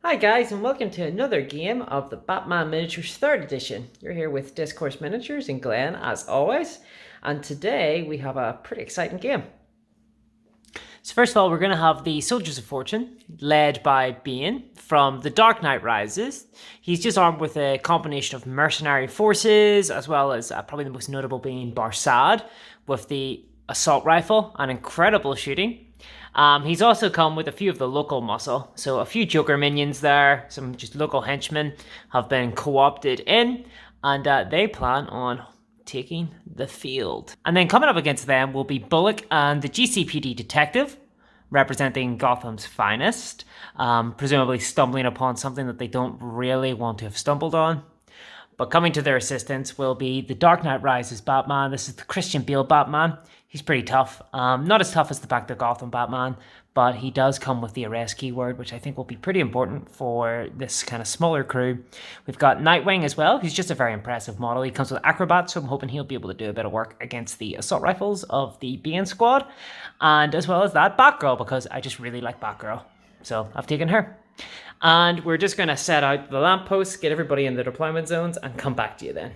Hi guys, and welcome to another game of the Batman Miniatures 3rd Edition. You're here with Discourse Miniatures and Glenn, as always, and today we have a pretty exciting game. So first of all, we're going to have the Soldiers of Fortune, led by Bane from The Dark Knight Rises. He's just armed with a combination of mercenary forces, as well as probably the most notable being Barsad, with the assault rifle and incredible shooting. He's also come with a few of the local muscle, so a few Joker minions there, some just local henchmen have been co-opted in, and they plan on taking the field. And then coming up against them will be Bullock and the GCPD detective, representing Gotham's finest, presumably stumbling upon something that they don't really want to have stumbled on. But coming to their assistance will be the Dark Knight Rises Batman. This is the Christian Bale Batman. He's pretty tough. Not as tough as the Back to Gotham Batman, but he does come with the arrest keyword, which I think will be pretty important for this kind of smaller crew. We've got Nightwing as well. He's just a very impressive model. He comes with Acrobat, so I'm hoping he'll be able to do a bit of work against the assault rifles of the Bane squad. And as well as that, Batgirl, because I just really like Batgirl. So I've taken her. And we're just going to set out the lampposts, get everybody in the deployment zones, and come back to you then.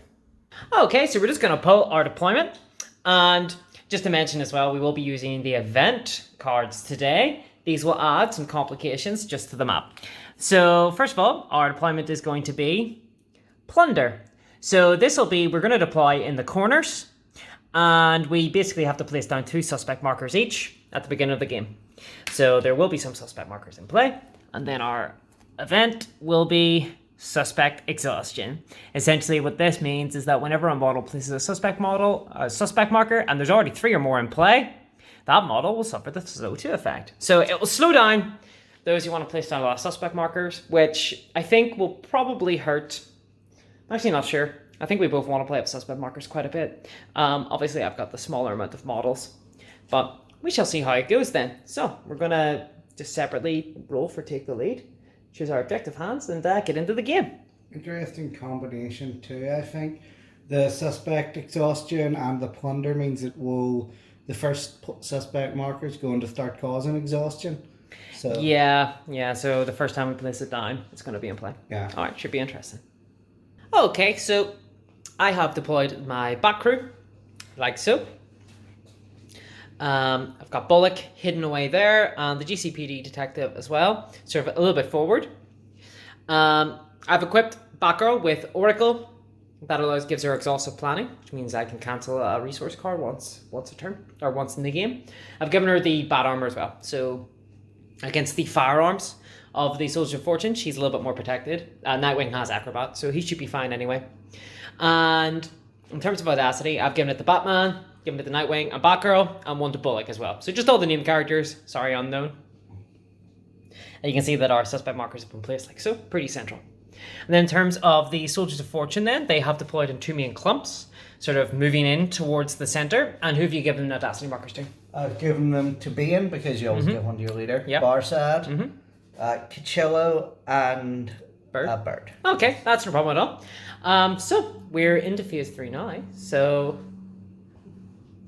Okay, so we're just going to pull our deployment. And just to mention as well, we will be using the event cards today. These will add some complications just to the map. So first of all, our deployment is going to be plunder. So this will be, we're going to deploy in the corners. And we basically have to place down 2 suspect markers each at the beginning of the game. So there will be some suspect markers in play. And then our event will be suspect exhaustion. Essentially what this means is that whenever a model places a suspect marker, and there's already 3 or more in play, that model will suffer the slow 2 effect. So it will slow down those who want to place down a lot of suspect markers, which I think will probably hurt. I'm actually not sure. I think we both want to play up suspect markers quite a bit. Obviously I've got the smaller amount of models, but we shall see how it goes then. So we're going to just separately roll for take the lead, choose our objective hands, and get into the game. Interesting combination too, I think. The suspect exhaustion and the plunder means it will, the first suspect markers going to start causing exhaustion. So Yeah, so the first time we place it down, it's going to be in play. Yeah. Alright, should be interesting. Okay, so I have deployed my back crew, like so. I've got Bullock hidden away there, and the GCPD detective as well, sort of a little bit forward. I've equipped Batgirl with Oracle. That gives her exhaustive planning, which means I can cancel a resource card once a turn, or once in the game. I've given her the bat armor as well, so against the firearms of the Soldier of Fortune, she's a little bit more protected. Nightwing has Acrobat, so he should be fine anyway. And in terms of audacity, I've given it the Batman, given it the Nightwing, and Batgirl, and 1 to Bullock as well. So just all the named characters, sorry unknown. And you can see that our suspect markers have been placed like so, pretty central. And then in terms of the Soldiers of Fortune then, they have deployed in 2 main clumps, sort of moving in towards the center. And who have you given audacity markers to? I've given them to Bane, because you always give one to your leader. Yep. Barsad, Kachillo, and Bird. Okay, that's no problem at all. So we're into phase 3 now. So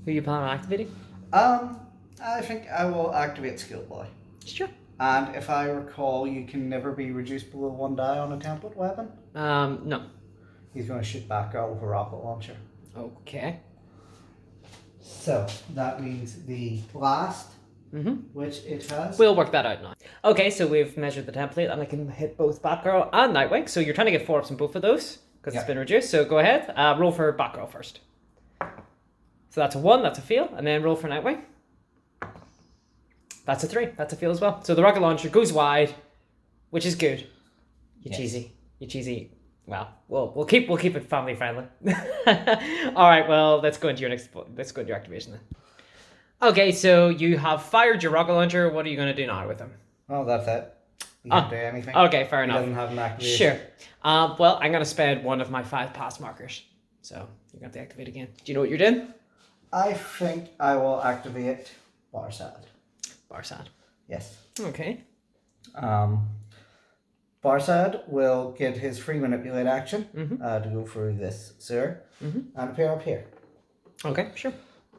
who are you planning on activating? I think I will activate Schoolboy. Sure. And if I recall, you can never be reduced below 1 die on a template weapon. No. He's going to shoot Batgirl with a rocket launcher. Okay. So that means the blast, which it has. We'll work that out now. Okay, so we've measured the template, and I can hit both Batgirl and Nightwing. So you're trying to get 4 ups on both of those, because it's been reduced. So go ahead, roll for Batgirl first. So that's a 1, that's a fail, and then roll for Nightwing. That's a 3, that's a fail as well. So the rocket launcher goes wide, which is good. You cheesy. Well, we'll keep it family friendly. All right, well, let's go into your activation then. Okay, so you have fired your rocket launcher. What are you going to do now with him? Oh, that's it. You can't do anything. Okay, fair enough. He doesn't have an activation. Sure. Well, I'm going to spend 1 of my 5 pass markers. So you're going to have to activate again. Do you know what you're doing? I think I will activate Barsad. Barsad. Yes. Okay. Barsad will get his free manipulate action to go through this sewer and appear up here. Okay, sure.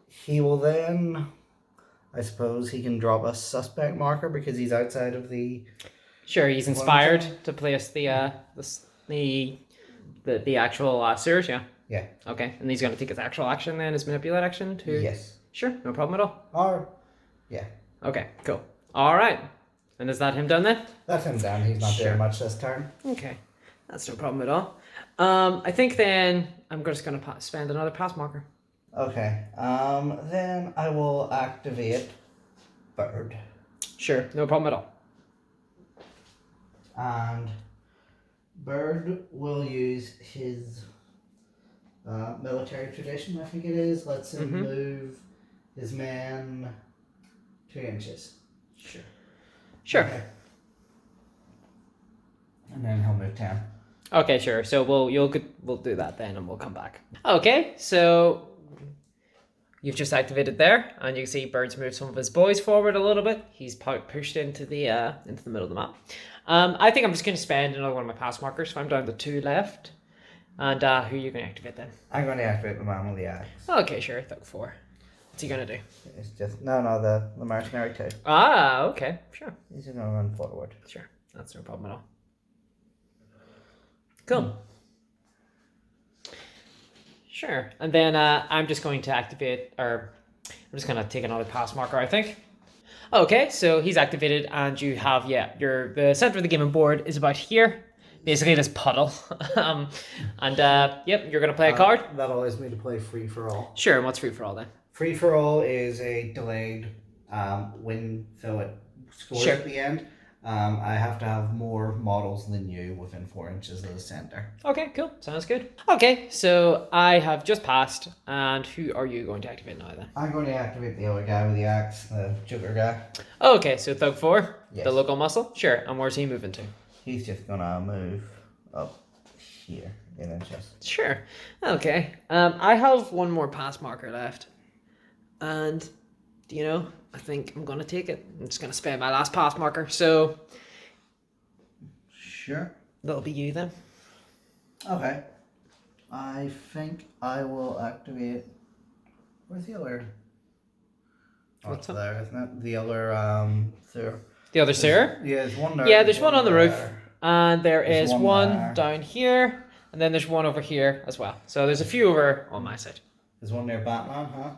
He will then, I suppose he can drop a suspect marker because he's outside of the Sure, he's inspired to place the actual sewers, yeah. Yeah. Okay, and he's going to take his actual action then, his manipulate action to... Yes. Sure, no problem at all. Or, yeah. Okay, cool. All right. And is that him done then? That's him done. He's not Sure. doing much this turn. Okay, that's no problem at all. I think then I'm just going to spend another pass marker. Okay. Then I will activate Bird. Sure, no problem at all. And Bird will use his military tradition, I think it is. Let's him move his men 2 inches. Sure. Sure. Okay. And then he'll move 10. Okay, sure. So we'll do that then, and we'll come back. Okay, so you've just activated there, and you can see Bird's moved some of his boys forward a little bit. He's pushed into the middle of the map. I think I'm just going to spend another one of my pass markers. So I'm down to 2 left. And who are you going to activate then? I'm going to activate the man with the axe. Okay, sure. Thug 4. What's he going to do? It's just the mercenary too. Ah, okay, sure. He's just going to run forward. Sure, that's no problem at all. Cool. Sure, and then I'm just going to activate, or I'm just going to take another pass marker, I think. Okay, so he's activated, and you have, the center of the gaming board is about here. Basically this puddle. Yep, you're going to play a card. That allows me to play free for all. Sure, and what's free for all then? Free for all is a delayed win, so it scores Sure. at the end. I have to have more models than you within 4 inches of the center. Okay, cool. Sounds good. Okay, so I have just passed, and who are you going to activate now then? I'm going to activate the other guy with the axe, the Joker guy. Okay, so Thug 4, Yes. the local muscle. Sure, and where's he moving to? He's just going to move up here in inches. Sure. Okay. I have one more pass marker left. And, I think I'm going to take it. I'm just going to spend my last pass marker. So, Sure. that'll be you then. Okay. I think I will activate... Where's the other... Oh, What's it's there, isn't it? The other, sewer. The other sewer? Yeah, there's one there. Yeah, there's one on the roof. there. And there's There's one one there. down here. And then there's one over here as well. So there's a few over on my side. There's one near Batman, huh?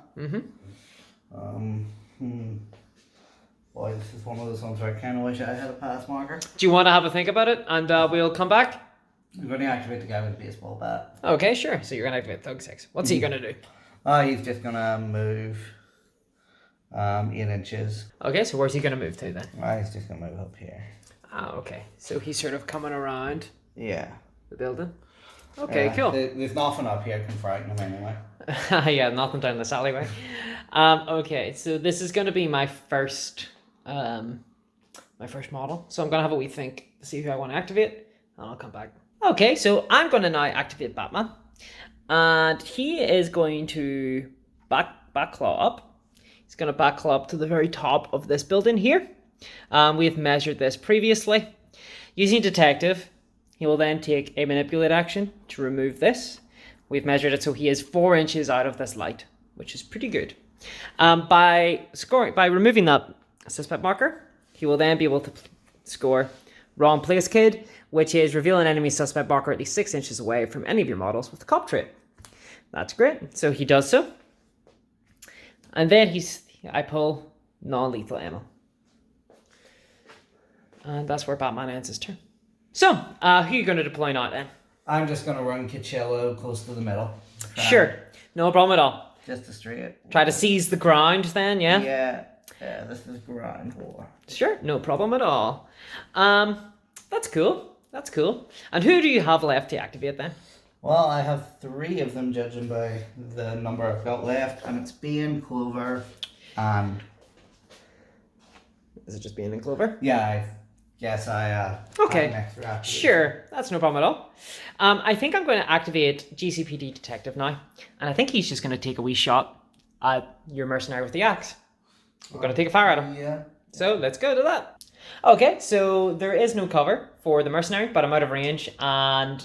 Boy, this is one of those ones where I kind of wish I had a pass marker. Do you want to have a think about it? And we'll come back? I'm going to activate the guy with the baseball bat. Okay, sure. So you're going to activate Thug 6. What's he going to do? He's just going to move 8 inches. Okay, so where's he going to move to then? He's just going to move up here. Ah, okay. So he's sort of coming around Yeah. the building. Okay, cool. There's nothing up here can frighten him anyway. Yeah, nothing down this alleyway. Okay, so this is going to be my first model. So I'm going to have a wee think to see who I want to activate, and I'll come back. Okay, so I'm going to now activate Batman, and he is going to backclaw up. He's going to backclaw up to the very top of this building here. We've measured this previously. Using Detective, he will then take a manipulate action to remove this. We've measured it so he is 4 inches out of this light, which is pretty good. By removing that suspect marker, he will then be able to score Wrong Place Kid, which is reveal an enemy suspect marker at least 6 inches away from any of your models with the cop trait. That's great. So he does so. And then I pull non-lethal ammo. And that's where Batman ends his turn. So, who are you going to deploy now then? I'm just going to run Kichello close to the middle. Sure. No problem at all. Just to straight. Try to seize the ground then, yeah? Yeah, this is ground war. Sure, no problem at all. That's cool. That's cool. And who do you have left to activate then? Well, I have 3 of them judging by the number I've got left, and it's Bane, Clover, and... Is it just Bane and Clover? Yeah, I Okay, have an extra activation. sure, that's no problem at all. I think I'm going to activate GCPD Detective now, and I think he's just going to take a wee shot at your mercenary with the axe. We're going to take a fire at him. Yeah. So let's go to that. Okay, so there is no cover for the mercenary, but I'm out of range, and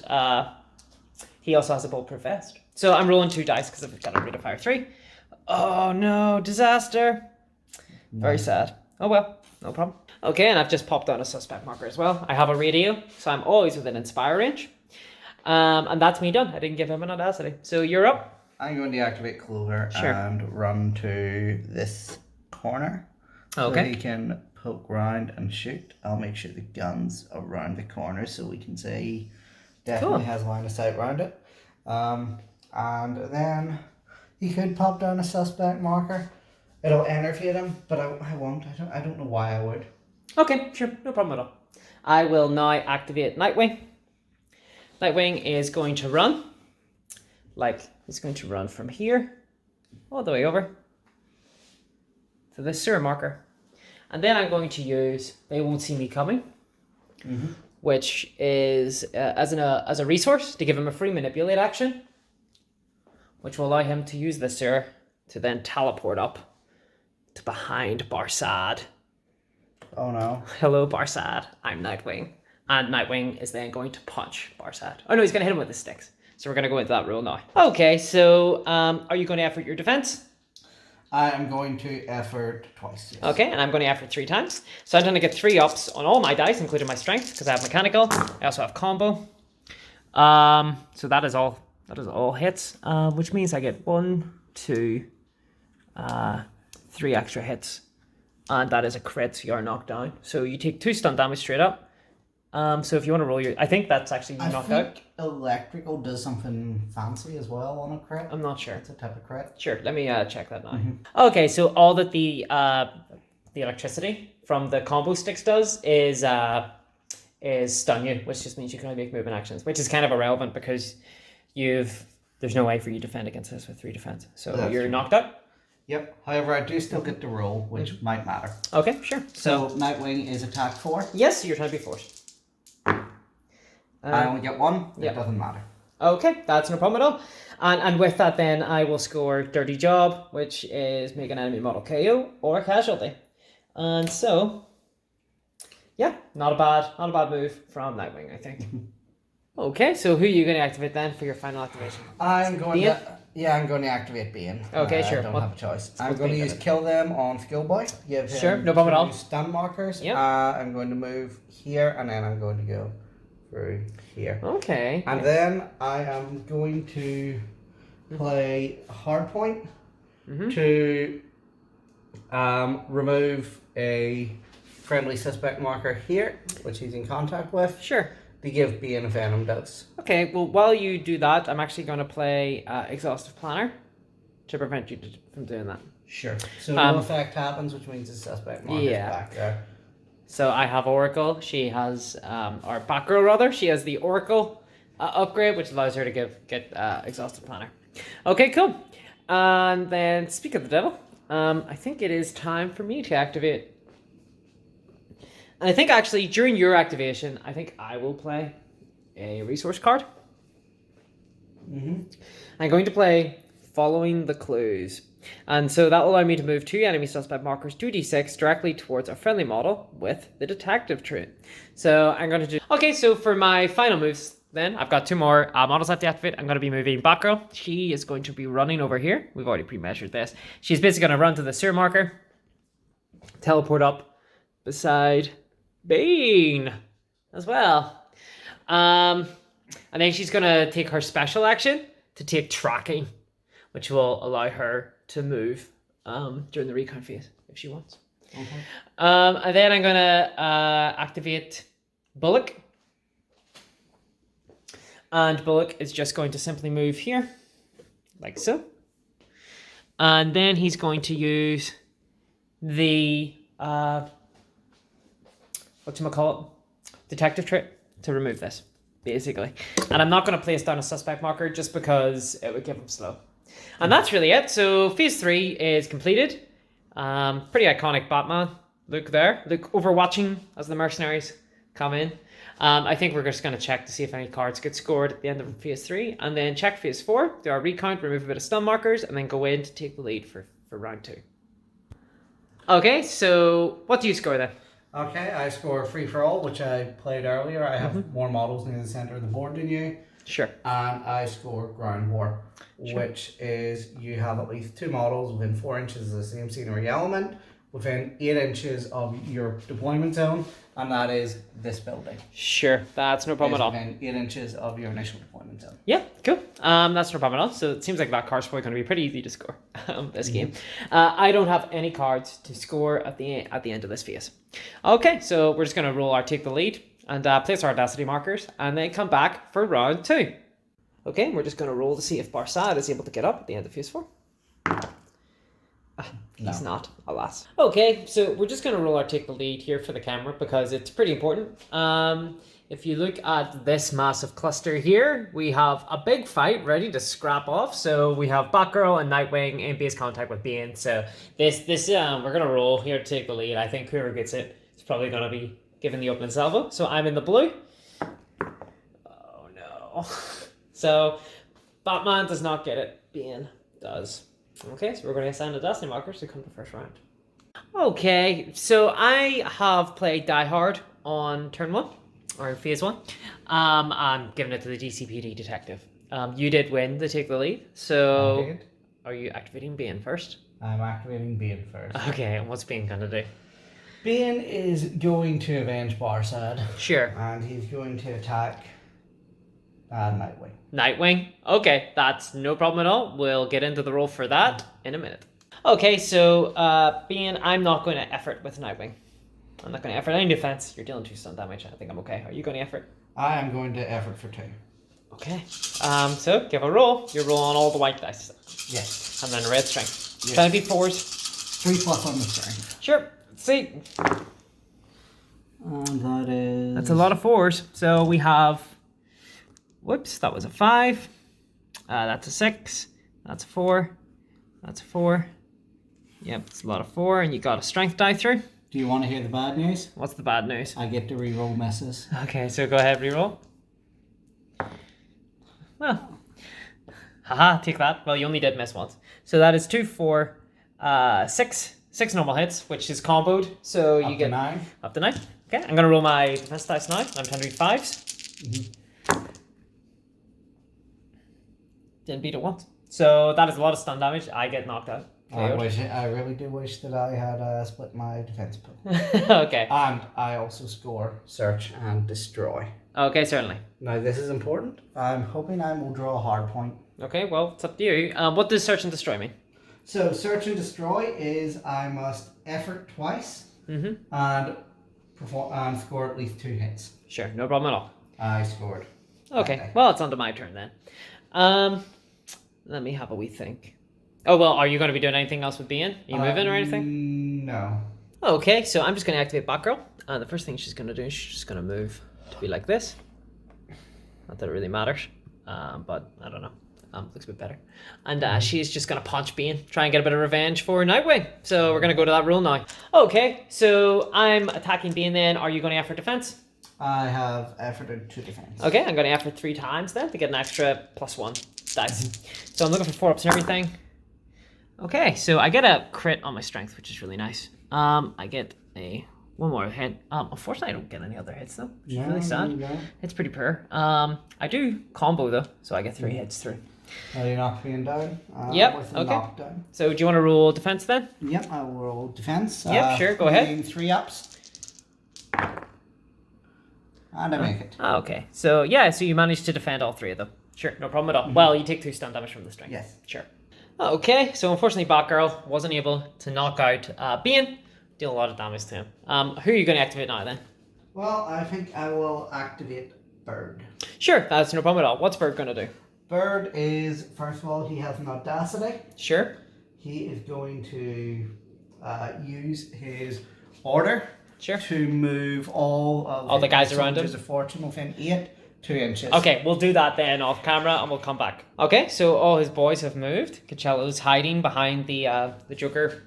he also has a bulletproof vest. So I'm rolling 2 dice because I've got a rate of fire 3. Oh no, disaster. Very sad. Oh well, no problem. Okay, and I've just popped on a suspect marker as well. I have a radio, so I'm always within inspire range. And that's me done. I didn't give him an audacity. So you're up. I'm going to activate Clover Sure. and run to this corner. So Okay. he can poke round and shoot. I'll make sure the gun's around the corner so we can see he definitely has line of sight around it. And then he could pop down a suspect marker. It'll enervate him, but I won't. I don't know why I would. Okay, sure, no problem at all. I will now activate Nightwing. Nightwing is going to run. He's going to run from here all the way over to this sewer marker. And then I'm going to use They Won't See Me Coming, which is as a resource to give him a free manipulate action, which will allow him to use the sewer to then teleport up to behind Barsad. Oh no. Hello, Barsad. I'm Nightwing. And Nightwing is then going to punch Barsad. Oh no, he's going to hit him with the sticks. So we're going to go into that rule now. Okay, so are you going to effort your defense? I am going to effort twice. Yes. Okay, and I'm going to effort 3 times. So I'm going to get 3 ups on all my dice, including my strength, because I have mechanical. I also have combo. So that is all. That is all hits, which means I get 1, 2, 3 extra hits. And that is a crit, so you are knocked down. So you take 2 stun damage straight up. So if you want to roll your... I think that's actually knocked out. Electrical does something fancy as well on a crit. I'm not sure. It's a type of crit. Sure, let me check that now. Okay, so all that the electricity from the combo sticks does is stun you, which just means you can only make movement actions, which is kind of irrelevant because there's no way for you to defend against this with 3 defense. So you're knocked out. Yep. However, I do still get to roll, which might matter. Okay, sure. So Nightwing is attack 4. Yes, you're trying to be forced. I only get 1. It doesn't matter. Okay, that's no problem at all. And with that, then I will score Dirty Job, which is make an enemy model KO or casualty. And so, yeah, not a bad move from Nightwing, I think. Okay, so who are you going to activate then for your final activation? I'm going to activate Bane. Okay, sure. I don't have a choice. I'm going to use Kill Them on Schoolboy. Give him no problem at all. Stun markers. Yep. I'm going to move here, and then I'm going to go through here. Okay. And then I am going to play Hardpoint to remove a friendly suspect marker here, which he's in contact with. Sure. To give Bane a Venom dose. Okay, well, while you do that, I'm actually going to play Exhaustive Planner to prevent you from doing that. Sure. So no effect happens, which means the suspect marker is back there. So I have Oracle. She has, or Batgirl rather, she has the Oracle upgrade, which allows her to get Exhaustive Planner. Okay, cool. And then, speak of the devil, I think it is time for me to activate. And I think actually during your activation, I think I will play a resource card. I'm going to play Following the Clues. And so that will allow me to move 2 enemy suspect markers 2d6 directly towards a friendly model with the detective trait. So I'm going to do... Okay, so for my final moves then, I've got 2 more models I have to activate. I'm going to be moving Batgirl. She is going to be running over here. We've already pre-measured this. She's basically going to run to the sewer marker, teleport up beside Bane as well. And then she's going to take her special action to take tracking, which will allow her to move during the recon phase if she wants. And then I'm going to activate Bullock. And Bullock is just going to simply move here, like so. And then he's going to use the... whatchamacallit, detective trait to remove this, basically. And I'm not going to place down a suspect marker just because it would give him slow. And that's really it. So phase 3 is completed. Pretty iconic Batman look there. Look overwatching as the mercenaries come in. I think we're just going to check to see if any cards get scored at the end of phase 3. And then check phase 4, do our recount, remove a bit of stun markers, and then go in to take the lead for round 2. Okay, so what do you score then? Okay, I score Free For All, which I played earlier. I have more models near the center of the board than you. Sure. And I score Ground War, which is you have at least 2 models within 4 inches of the same scenery element, within 8 inches of your deployment zone, and that is this building. Sure, that's no problem at all. Within 8 inches of your initial deployment zone. Yeah, cool. That's no problem at all. So it seems like that card's probably going to be pretty easy to score this game. I don't have any cards to score at the end of this phase. Okay, so we're just going to roll our take the lead and place our audacity markers, and then come back for round 2. Okay, we're just going to roll to see if Barsad is able to get up at the end of phase 4. He's not, alas. Okay, so we're just going to roll our take the lead here for the camera because it's pretty important. If you look at this massive cluster here, we have a big fight ready to scrap off. So we have Batgirl and Nightwing in base contact with Bane. So this we're going to roll here to take the lead. I think whoever gets it is probably going to be given the opening salvo. So I'm in the blue. Oh no. So Batman does not get it. Bane does. Okay, so we're going to assign the destiny markers to come to first round. Okay, so I have played Die Hard on turn 1, or phase 1. I'm giving it to the GCPD detective. You did win to take the lead, so I did. Are you activating Bane first? I'm activating Bane first. Okay, and what's Bane going to do? Bane is going to avenge Barsad. Sure. And he's going to attack Nightwing. Nightwing? Okay, that's no problem at all. We'll get into the roll for that in a minute. Okay, so Bane, I'm not going to effort with Nightwing. I'm not going to effort any defense. You're dealing 2 stun damage. I think I'm okay. Are you going to effort? I am going to effort for 2. Okay. So give a roll. You're rolling all the white dice. Yes. And then red strength. Yes. Can it be 4s? 3+ on the strength. Sure. Let's see. And that is... That's a lot of 4s. So we have... Whoops, that was a 5. That's a 6. That's a 4. That's a 4. Yep, it's a lot of 4. And you got a strength die through. Do you want to hear the bad news? What's the bad news? I get to reroll misses. Okay, so go ahead, reroll. Well, haha, take that. Well, you only did miss once. So that is 2, 4, 6 normal hits, which is comboed. So you get 9. Up to 9. Okay, I'm gonna roll my defense dice now. I'm trying to read 5s. Didn't beat it once. So that is a lot of stun damage. I get knocked out. I really do wish that I had split my defense pool. Okay. And I also score search and destroy. Okay, certainly. Now this is important. I'm hoping I will draw a hard point. Okay, well, it's up to you. What does search and destroy mean? So search and destroy is I must effort twice and score at least 2 hits. Sure, no problem at all. I scored. Okay, well, it's on to my turn then. Let me have a wee think. Oh, well, are you going to be doing anything else with Bane? Are you moving or anything? No. Okay, so I'm just going to activate Batgirl. The first thing she's going to do is she's just going to move to be like this. Not that it really matters, but I don't know. Looks a bit better. And she's just going to punch Bane, try and get a bit of revenge for Nightwing. So we're going to go to that rule now. Okay, so I'm attacking Bane then. Are you going to effort defense? I have efforted 2 defense. Okay, I'm going to effort 3 times then to get an extra +1 dice. So I'm looking for 4-ups and everything. Okay, so I get a crit on my strength, which is really nice. I get one more hit. Unfortunately, I don't get any other hits though, which is really sad. No. It's pretty poor. I do combo though, so I get 3 hits through. Well, you're not being down. Yep, With a okay. knockdown. So do you want to roll defense then? Yep, I will roll defense. Yep, sure, go ahead. 3 ups. And I make it. Okay, so yeah, so you managed to defend all 3 of them. Sure, no problem at all. Well, you take 2 stun damage from the strength. Yes. Sure. Okay, so unfortunately Batgirl wasn't able to knock out Bane. Deal a lot of damage to him. Who are you going to activate now then? Well, I think I will activate Bird. Sure, that's no problem at all. What's Bird going to do? Bird is, first of all, he has an audacity. Sure. He is going to use his order to move all the guys around him. Of fortune within 2 inches. Okay, we'll do that then off camera and we'll come back. Okay, so all his boys have moved. Coachello's hiding behind the Joker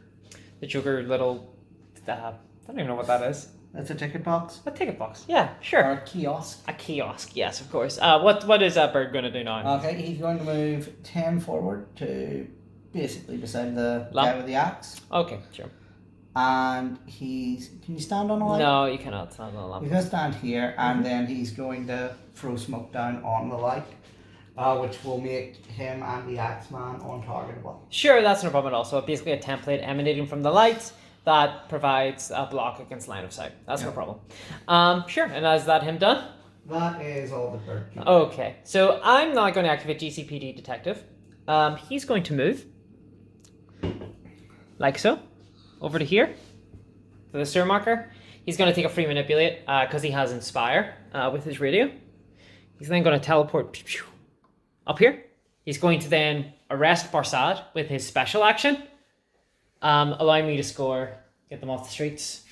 little, I don't even know what that is. That's a ticket box. A ticket box, yeah, sure. Or a kiosk. A kiosk, yes, of course. What is Bird going to do now? Okay, he's going to move 10 forward to basically beside the guy with the axe. Okay, sure. And can you stand on a light? No, you cannot stand on a lamp. He's going to stand here and then he's going to throw smoke down on the light, which will make him and the Axeman untargetable. Sure, that's no problem at all. So basically a template emanating from the lights that provides a block against line of sight. That's no problem. Sure, and is that him done? That is all the bird. Okay, so I'm now going to activate GCPD Detective. He's going to move, like so, over to here, for the stir marker. He's going to take a free manipulate, because he has Inspire with his radio. He's then going to teleport up here. He's going to then arrest Barsad with his special action, allowing me to score, get them off the streets,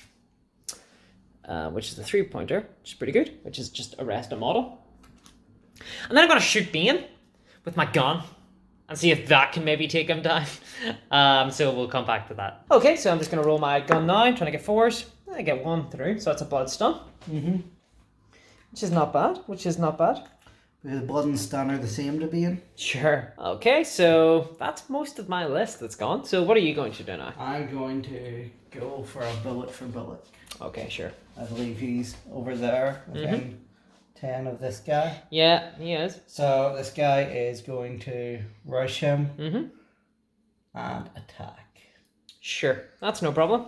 which is the 3-pointer, which is pretty good, which is just arrest a model. And then I'm going to shoot Bane with my gun and see if that can maybe take him down. So we'll come back to that. Okay, so I'm just going to roll my gun now. I'm trying to get 4s. I get 1 through, so that's a blood stun. Which is not bad. The blood and stun are the same to Bane. Sure. Okay, so that's most of my list that's gone. So what are you going to do now? I'm going to go for a bullet for bullet. Okay, sure. I believe he's over there within 10 of this guy. Yeah, he is. So this guy is going to rush him and attack. Sure, that's no problem.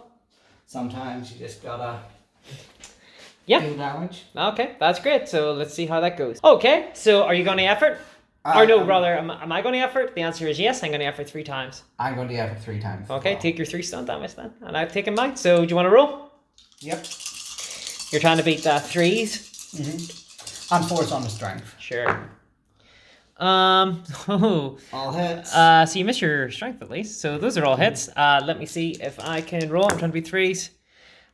Sometimes you just gotta deal damage. Okay, that's great. So let's see how that goes. Okay, so are you going to effort? Or no, rather, am I going to effort? The answer is yes, I'm going to effort 3 times. I'm going to effort 3 times. Okay, take your 3 stun damage then. And I've taken mine. So do you want to roll? Yep. You're trying to beat 3s? And 4's on the strength. Sure. All hits. So you miss your strength at least. So those are all hits. Let me see if I can roll. I'm trying to beat 3s.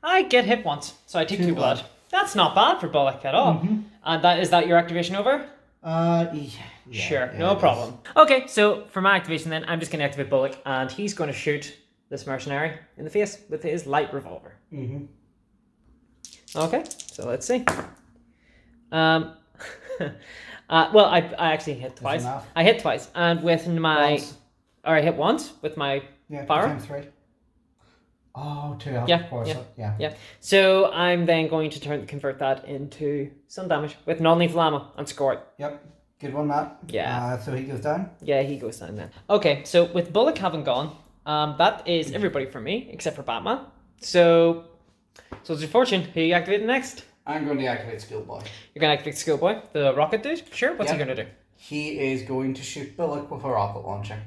I get hit once, so I take 2 blood. That's not bad for Bullock at all. And is that your activation over? Yeah. Sure, no problem. Okay, so for my activation then, I'm just going to activate Bullock, and he's going to shoot this mercenary in the face with his light revolver. Okay, so let's see. Well, I actually hit twice. I hit twice, and with my... Or I hit once with my power. 3. Oh, 2 of course. Yeah. So I'm then going to convert that into some damage with non-lethal ammo and score it. Yep. Good one, Matt. Yeah. So he goes down? Yeah, he goes down then. Okay, so with Bullock having gone, that is everybody for me, except for Batman. So it's your fortune. Who you activating next? I'm going to activate Schoolboy. You're going to activate Schoolboy, the rocket dude? Sure, what's he going to do? He is going to shoot Bullock with a rocket launcher.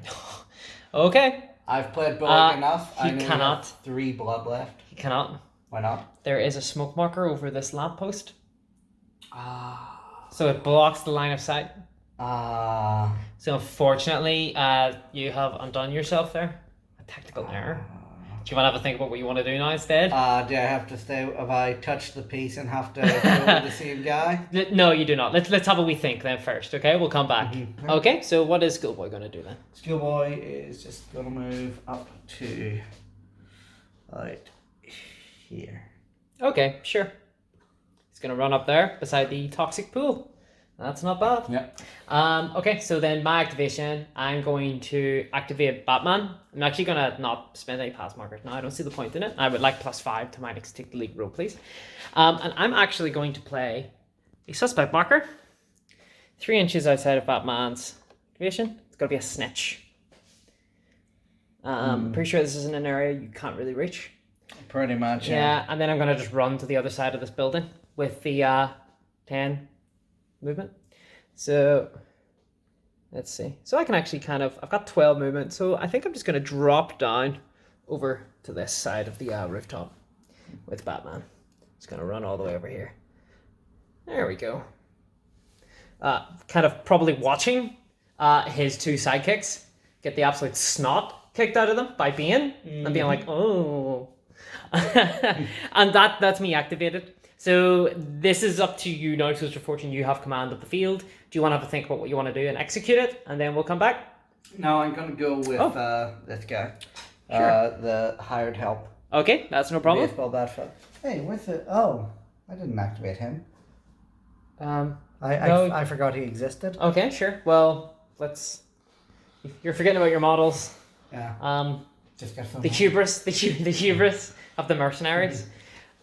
Okay. I've played Bullock enough. He cannot. 3 blood left. He cannot. Why not? There is a smoke marker over this lamppost. So it blocks the line of sight. So unfortunately, you have undone yourself there. A tactical error. Do you want to have a think about what you want to do now instead? Do I have to stay? Have I touched the piece and have to go with the same guy? No, you do not. Let's have a wee think then first, okay? We'll come back. Okay, so what is Schoolboy going to do then? Schoolboy is just going to move up to right here. Okay, sure. He's going to run up there beside the toxic pool. That's not bad. Yeah. Okay, so then my activation, I'm going to activate Batman. I'm actually going to not spend any pass markers now. I don't see the point in it. I would like +5 to my next take the lead roll, please. And I'm actually going to play a suspect marker. 3 inches outside of Batman's activation. It's going to be a snitch. Pretty sure this isn't an area you can't really reach. Pretty much, yeah. And then I'm going to just run to the other side of this building with the 10 movement. So let's see. So I can actually I've got 12 movement. So I think I'm just going to drop down over to this side of the rooftop with Batman. Just going to run all the way over here. There we go. Kind of probably watching his 2 sidekicks get the absolute snot kicked out of them by Bane and being like, oh. And that's me activated. So this is up to you now, Sister Fortune. You have command of the field. Do you want to have a think about what you want to do and execute it, and then we'll come back? No, I'm going to go with this guy. Sure. The hired help. Okay, that's no problem. Baseball bat flip. Hey, with it. Oh, I didn't activate him. I forgot he existed. Okay, sure. Well, you're forgetting about your models. Yeah. Just got the hubris of the mercenaries.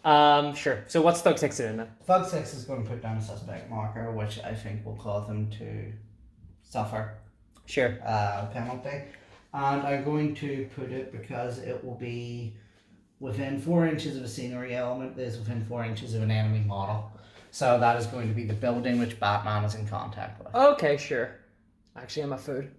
Sure. So what's Thug 6 doing then? Thug 6 is going to put down a suspect marker, which I think will cause them to suffer. Sure. Penalty. And I'm going to put it because it will be within 4 inches of a scenery element is within 4 inches of an enemy model. So that is going to be the building which Batman is in contact with. Okay, sure. Actually, I'm a food.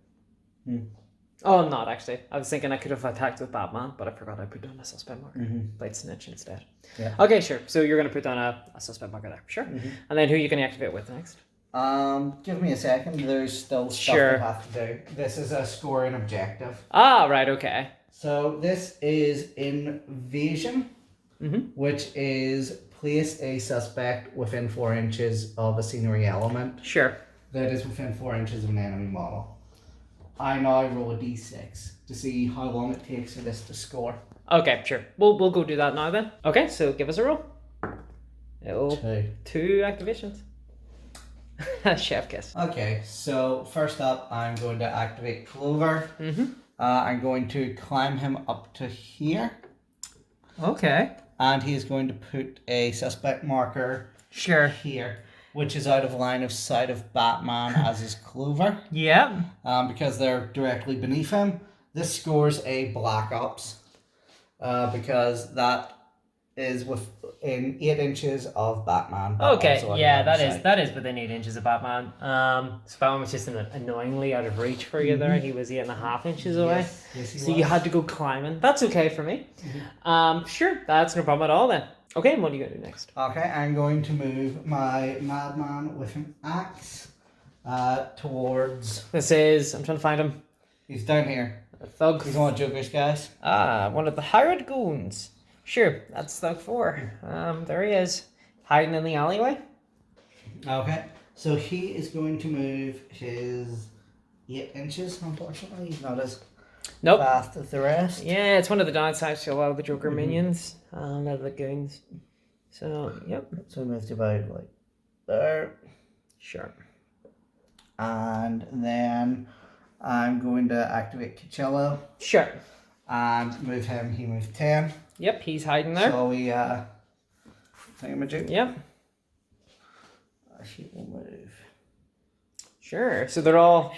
Oh, I'm not actually. I was thinking I could have attacked with Batman, but I forgot I put down a suspect marker. Played snitch instead. Yeah. Okay, sure. So you're going to put down a suspect marker there. Sure. And then who are you going to activate with next? Give me a second. There's still stuff I have to do. This is a scoring objective. Ah, right, okay. So this is invasion, which is place a suspect within 4 inches of a scenery element. Sure. That is within 4 inches of an enemy model. I now roll a d6 to see how long it takes for this to score. Okay, sure. We'll go do that now then. Okay, so give us a roll. Two activations. Chef kiss. Okay, so first up, I'm going to activate Clover. I'm going to climb him up to here. Okay. And he's going to put a suspect marker here, which is out of line of sight of Batman as is Clover. Yeah. Because they're directly beneath him. This scores a Black Ops because that is within 8 inches of Batman. Okay, yeah, that is within 8 inches of Batman. So Batman was just annoyingly out of reach for you there. He was 8.5 inches away. Yes, so you had to go climbing. That's okay for me. Sure, that's no problem at all then. Okay, and what are you going to do next? Okay, I'm going to move my Madman with an axe towards... This is... I'm trying to find him. He's down here. A thug. He's one of Joker's guys. One of the hired goons. Sure, that's thug 4. There he is. Hiding in the alleyway. Okay, so he is going to move his 8 inches, unfortunately. He's not as fast as the rest. Yeah, it's one of the downsides to a lot of the Joker minions. A lot of the goons. So, yep. So he moves about like there. Sure. And then I'm going to activate Kichello. Sure. And move him. He moves 10. Yep, he's hiding there. So we thingamajig. Yep. He will move. Sure. So they're all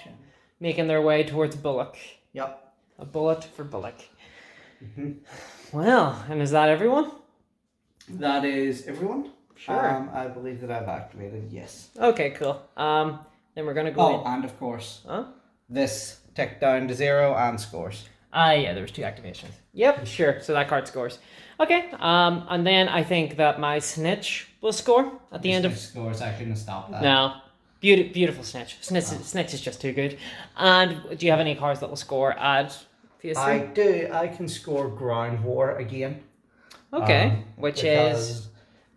making their way towards Bullock. Yep. A bullet for Bullock. Well, and is that everyone? That is everyone. Sure. I believe that I've activated, yes. Okay, cool. Then we're gonna go in. And of course, this ticked down to 0 and scores. Yeah, there was 2 activations. Yep, sure. So that card scores. Okay. And then I think that my snitch will score at the end of scores. I couldn't stop that. No. Beautiful snitch. Snitch is just too good. And do you have any cards that will score at PS3? I do. I can score Ground War again. Okay. Which is...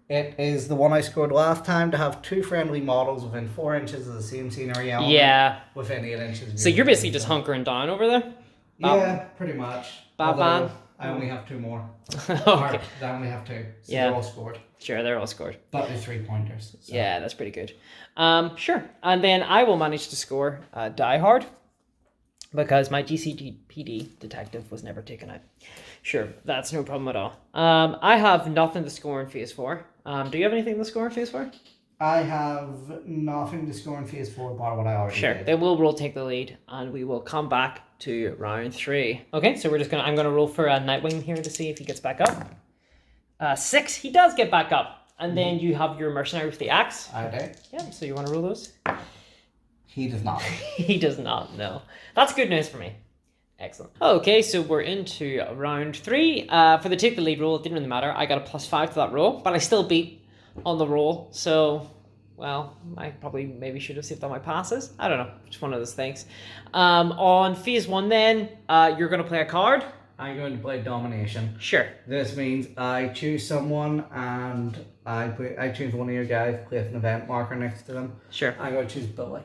It is the one I scored last time to have 2 friendly models within 4 inches of the same scenery element. Yeah. Within 8 inches. So you're basically just hunkering down over there? Yeah, pretty much. Batman. I only have 2 more. Okay. I only have 2. So Yeah. they're all scored. Sure, they're all scored. But they're 3-pointers. So. Yeah, that's pretty good. Sure. And then I will manage to score Die Hard because my GCPD detective was never taken out. Sure, that's no problem at all. I have nothing to score in Phase 4. Do you have anything to score in Phase 4? I have nothing to score in Phase 4 apart what I already did. Then we'll take the lead and we will come back to round 3. Okay, so I'm gonna roll for a Nightwing here to see if he gets back up. 6, he does get back up. And then you have your mercenary with the axe. I do. Yeah, so you want to roll those? He does not. He does not, no. That's good news for me. Excellent. Okay, so we're into round 3. For the take the lead roll, it didn't really matter. I got a +5 to that roll, but I still beat on the roll. So, well, I probably maybe should have saved all my passes. I don't know. Just one of those things. On Phase 1 then, you're going to play a card. I'm going to play Domination. Sure. This means I choose someone and I choose one of your guys, place an event marker next to them. Sure. I'm going to choose Bullock.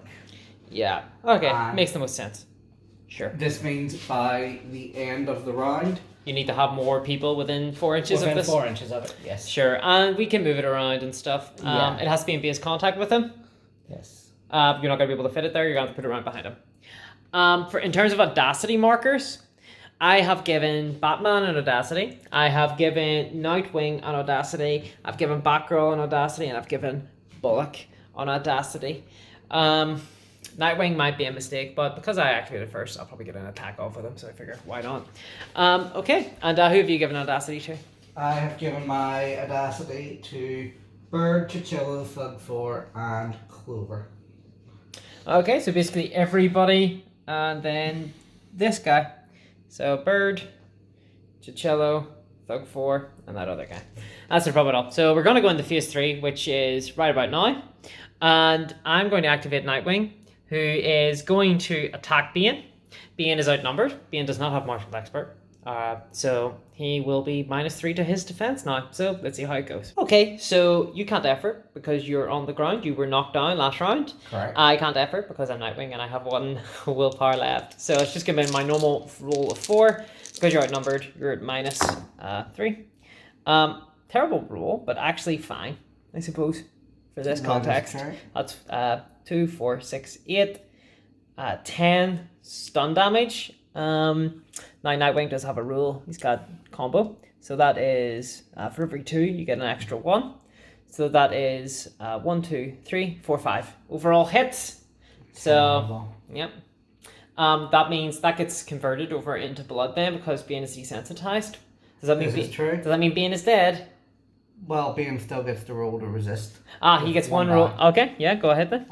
Yeah. Okay, makes the most sense. Sure. This means by the end of the round, you need to have more people within 4 inches of this. Within 4 inches of it, yes. Sure, and we can move it around and stuff. Yeah. It has to be in base contact with him. Yes. You're not going to be able to fit it there. You're going to have to put it around behind him. In terms of Audacity markers, I have given Batman an Audacity. I have given Nightwing an Audacity. I've given Batgirl an Audacity, and I've given Bullock an Audacity. Nightwing might be a mistake, but because I activated first, I'll probably get an attack off with him, so I figure, why not? Okay, and who have you given Audacity to? I have given my Audacity to Bird, Chichilla, Thug 4, and Clover. Okay, so basically everybody, and then this guy. So Bird, Chichillo, Thug 4, and that other guy. That's the problem at all. So we're going to go into phase 3, which is right about now. And I'm going to activate Nightwing, who is going to attack Bane. Bane is outnumbered. Bane does not have Martial Expert. So he will be -3 to his defense now. So let's see how it goes. Okay, so you can't effort because you're on the ground. You were knocked down last round. Correct. I can't effort because I'm Nightwing and I have 1 willpower left. So it's just going to be my normal roll of 4. Because you're outnumbered, you're at -3. Terrible roll, but actually fine, I suppose, for this context. That's 2, 4, 6, 8, 10 stun damage. Now Nightwing does have a rule. He's got combo. So that is, for every 2, you get an extra 1. So that is 1, 2, 3, 4, 5 overall hits. So, yep. That means that gets converted over into blood then because Bane is desensitized. Does that mean true? Does that mean Bane is dead? Well, Bane still gets the roll to resist. He gets one roll. Okay, yeah, go ahead then.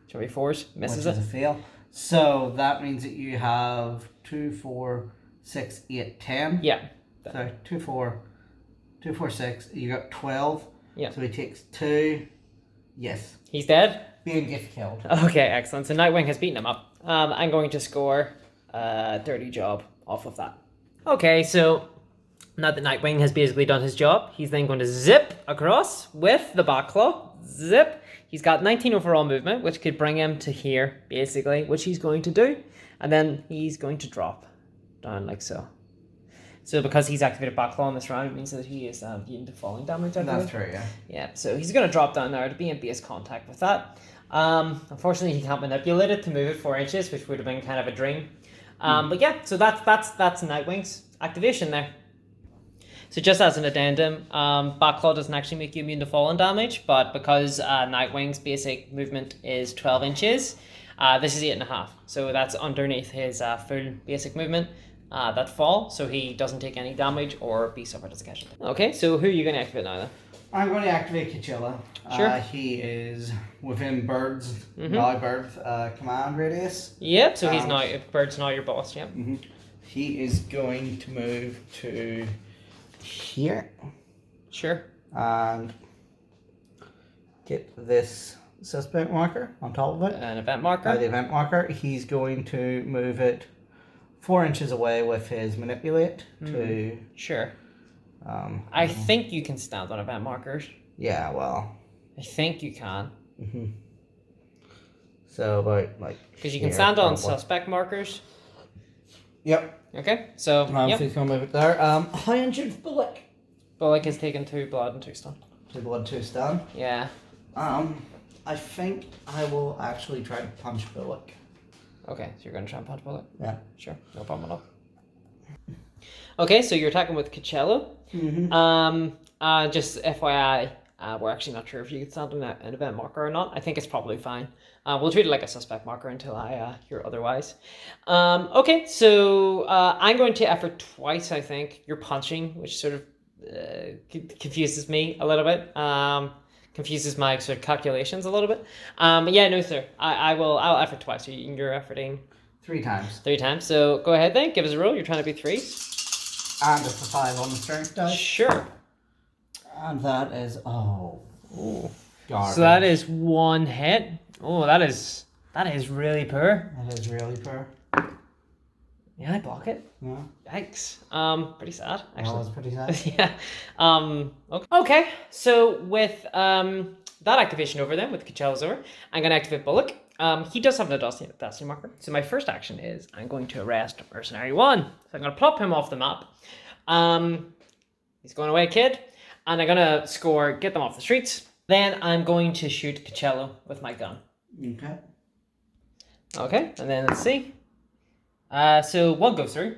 Shall we force? Misses which it. is a fail. So that means that you have 2, 4, 6, 8, 10. Yeah. So 2, 4, 6. You got 12. Yeah. So he takes 2. Yes. He's dead? Bane gets killed. Okay, excellent. So Nightwing has beaten him up. I'm going to score a dirty job off of that. Okay, so now that Nightwing has basically done his job, he's then going to zip across with the back claw. Zip. He's got 19 overall movement, which could bring him to here, basically, which he's going to do. And then he's going to drop down like so. So because he's activated back claw in this round, it means that he is immune to falling damage. That's true, yeah. Yeah, so he's going to drop down there to be in base contact with that. Unfortunately, he can't manipulate it to move it 4 inches, which would have been kind of a dream. But yeah, so that's Nightwing's activation there. So just as an addendum, Backclaw doesn't actually make you immune to falling damage, but because Nightwing's basic movement is 12 inches, this is 8.5. So that's underneath his full basic movement, that fall, so he doesn't take any damage or be suffered as a casualty. Okay, so who are you going to activate now then? I'm going to activate Kachilla. Sure. He is within Bird's command radius. Yep, so he's now, Bird's now your boss, yep. He is going to move to here. Sure. And get this suspect marker on top of it. An event marker. The event marker. He's going to move it 4 inches away with his manipulate to... Sure. I think you can stand on event markers. Yeah, well... I think you can. So about like... Because you can stand on suspect markers. Yep. Okay, so... So he's going to move it there. How injured is Bullock? Bullock has taken 2 blood and 2 stun. 2 blood, 2 stun. Yeah. I think I will actually try to punch Bullock. Okay, so you're going to try and punch Bullock? Yeah. Sure, no problem at all. Okay, so you're attacking with Coachella. Just FYI, we're actually not sure if you can stand on an event marker or not. I think it's probably fine. We'll treat it like a suspect marker until I hear otherwise. Okay, so I'm going to effort twice, I think. You're punching, which sort of confuses me a little bit. Confuses my sort of calculations a little bit. Yeah, no, sir. I'll effort twice. So you're efforting 3 times. 3 times. So go ahead then. Give us a roll. You're trying to be 3. And it's a 5 on the strength dice. Sure. And that is garbage. So that is 1 hit. Oh, that is really poor. That is really poor. Yeah, I block it. Yeah. Yikes. Pretty sad, actually. That's pretty sad. Yeah. Okay. So with that activation over then, with Coachella's over, I'm going to activate Bullock. He does have an audacity marker. So my first action is I'm going to arrest Mercenary 1. So I'm going to plop him off the map. He's going away, kid. And I'm going to get them off the streets. Then I'm going to shoot Coachella with my gun. Okay. Okay, and then let's see. So 1 goes through.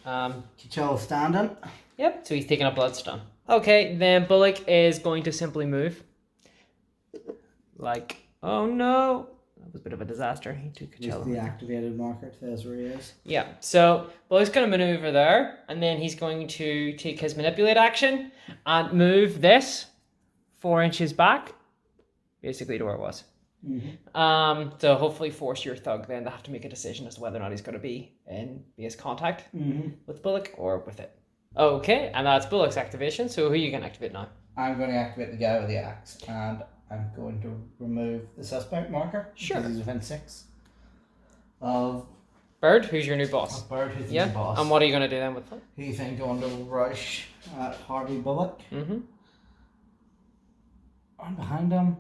Coachella standing. Yep, so he's taking a blood stun. Okay, then Bullock is going to simply move. Like Oh no. That was a bit of a disaster. He took a Use chill. the activated marker to his raise. Yeah, so Bullock's going to maneuver there, and then he's going to take his manipulate action and move this 4 inches back, basically to where it was. So hopefully force your thug then to have to make a decision as to whether or not he's going to be in base contact with Bullock or with it. Okay, and that's Bullock's activation. So who are you going to activate now? I'm going to activate the guy with the axe, and I'm going to remove the suspect marker. Sure. Because he's within 6 of Bird, who's your new boss? Bird, who's Yeah, the boss. and what are you going to do then with them? He's then going to rush at Harvey Bullock. On behind him.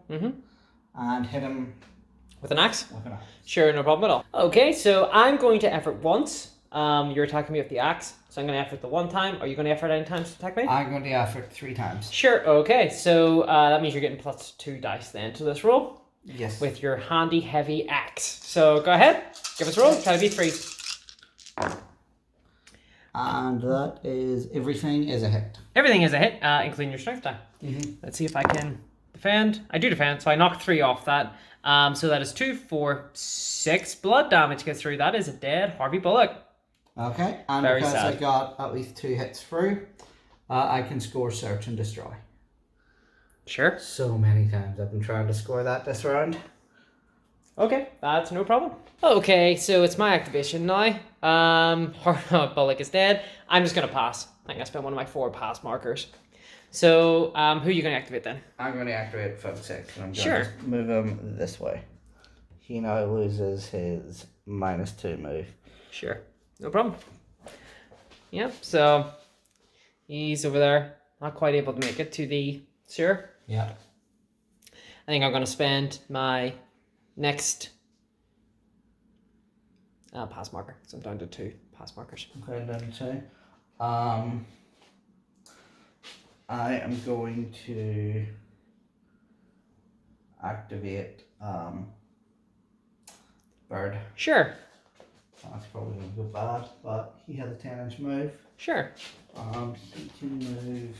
And hit him With an axe? with an axe. Sure, no problem at all. Okay, so I'm going to effort once. You're attacking me with the axe, so I'm going to effort the one time. Are you going to effort any times to attack me? I'm going to effort 3 times. Sure, okay, so that means you're getting +2 dice then to this roll Yes. with your handy heavy axe. So go ahead, give us a roll, try to be 3. And that is, everything is a hit. Everything is a hit, including your strength die. Let's see if I can defend. I do defend, so I knocked 3 off that. So that is 2, 4, 6 blood damage gets through. That is a dead Harvey Bullock. Okay, and Very because sad. I got at least 2 hits through, I can score search and destroy. Sure. So many times I've been trying to score that this round. Okay, that's no problem. Okay, so it's my activation now. Bullock is dead. I'm just going to pass. I think I spent one of my 4 pass markers. So, who are you going to activate then? I'm going to activate Fog 6 and I'm going Sure. to just move him this way. He now loses his -2 move. Sure, no problem. Yep, so he's over there, not quite able to make it to the sewer. Yeah. I think I'm going to spend my next pass marker. So I'm down to 2 pass markers. Okay, down to 2. I am going to activate Bird. Sure, That's probably going to go bad, but he has a 10-inch move. sure. He can move.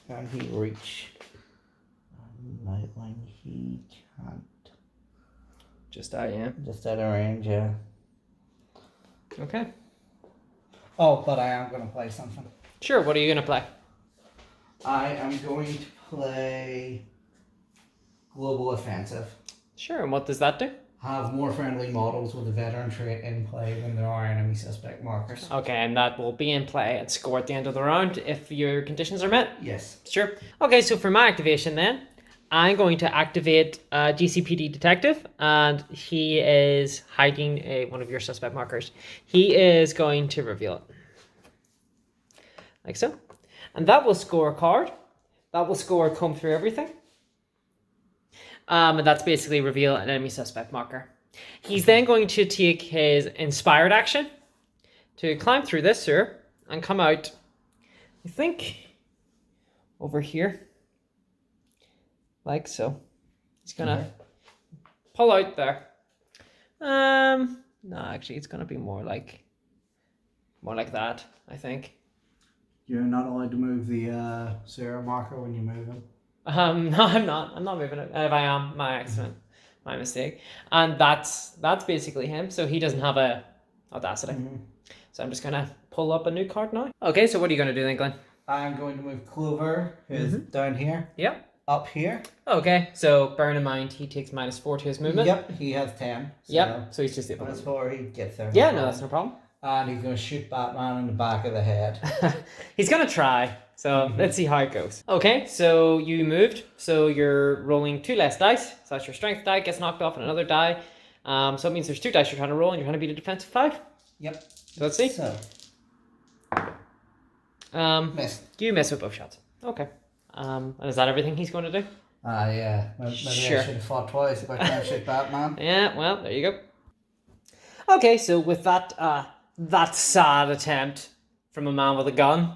Can he reach? Nightwing, he can't. Just out, yeah. Just out of range, yeah. Okay. Oh, but I am going to play something. Sure, what are you going to play? I am going to play Global Offensive. Sure, and what does that do? Have more friendly models with a veteran trait in play when there are enemy suspect markers. Okay, and that will be in play and score at the end of the round if your conditions are met? Yes. Sure. Okay, so for my activation then, I'm going to activate GCPD Detective, and he is hiding one of your suspect markers. He is going to reveal it. Like so. And that will score a card. That will score comb through everything. And that's basically reveal an enemy suspect marker. He's then going to take his inspired action to climb through this sewer and come out, I think, over here. Like so. He's gonna pull out there. No, actually it's gonna be more like that, I think. You're not allowed to move the sewer marker when you move him. No, I'm not. I'm not moving it. If I am, my accident, my mistake. And that's basically him. So he doesn't have a audacity. So I'm just gonna pull up a new card now. Okay, so what are you gonna do then, Glenn? I'm going to move Clover, who's down here, Yep. up here. Okay, so bear in mind he takes -4 to his movement. Yep, he has 10. So Yep. So he's just able That's to. 4, he gets there. Yeah, no, that's no problem. And he's going to shoot Batman in the back of the head. He's gonna try. So let's see how it goes. Okay, so you moved. So you're rolling 2 less dice. So that's your strength die gets knocked off and another die. So it means there's 2 dice you're trying to roll and you're trying to beat a defensive 5. Yep. So let's see. So, missed. You miss with both shots. Okay. And is that everything he's going to do? Yeah. Maybe Sure. I should have fought twice if I can't shoot Batman. Yeah, well, there you go. Okay, so with that that sad attempt from a man with a gun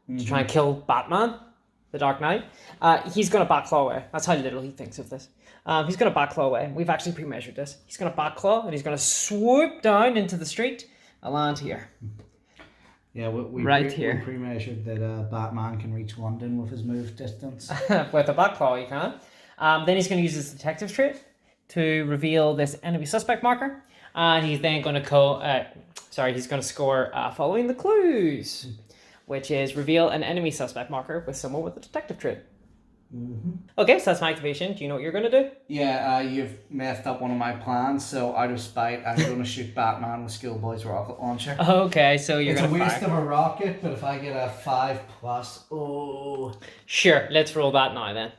to try and kill Batman, the Dark Knight, he's going to backclaw away. That's how little he thinks of this. He's going to backclaw away. We've actually pre-measured this. He's going to backclaw and he's going to swoop down into the street and land here. Yeah, we here. pre-measured that Batman can reach London with his move distance. With a backclaw, you can. Then he's going to use his detective trait to reveal this enemy suspect marker. And he's then going to he's going to score following the clues, which is reveal an enemy suspect marker with someone with a detective trait. Mm-hmm. Okay, so that's my activation. Do you know what you're going to do? Yeah, you've messed up one of my plans, so out of spite, I'm going to shoot Batman with Schoolboy's rocket launcher. Okay, so you're going to It's a waste of a rocket, but if I get a 5+, Sure, let's roll that now then.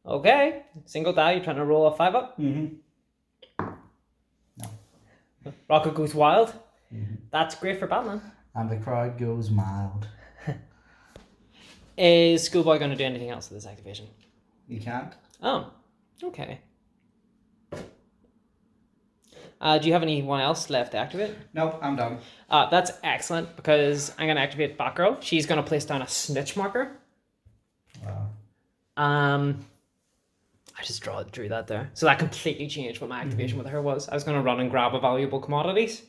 Okay, single die, you're trying to roll a 5 up. Mm-hmm. No. Rocket goes wild. Mm-hmm. That's great for Batman. And the crowd goes mild. Is Schoolboy going to do anything else with this activation? You can't. Oh, okay. Do you have anyone else left to activate? Nope, I'm done. That's excellent because I'm going to activate Batgirl. She's going to place down a snitch marker. Wow. I just drew that there. So that completely changed what my activation with her was. I was going to run and grab a valuable commodities,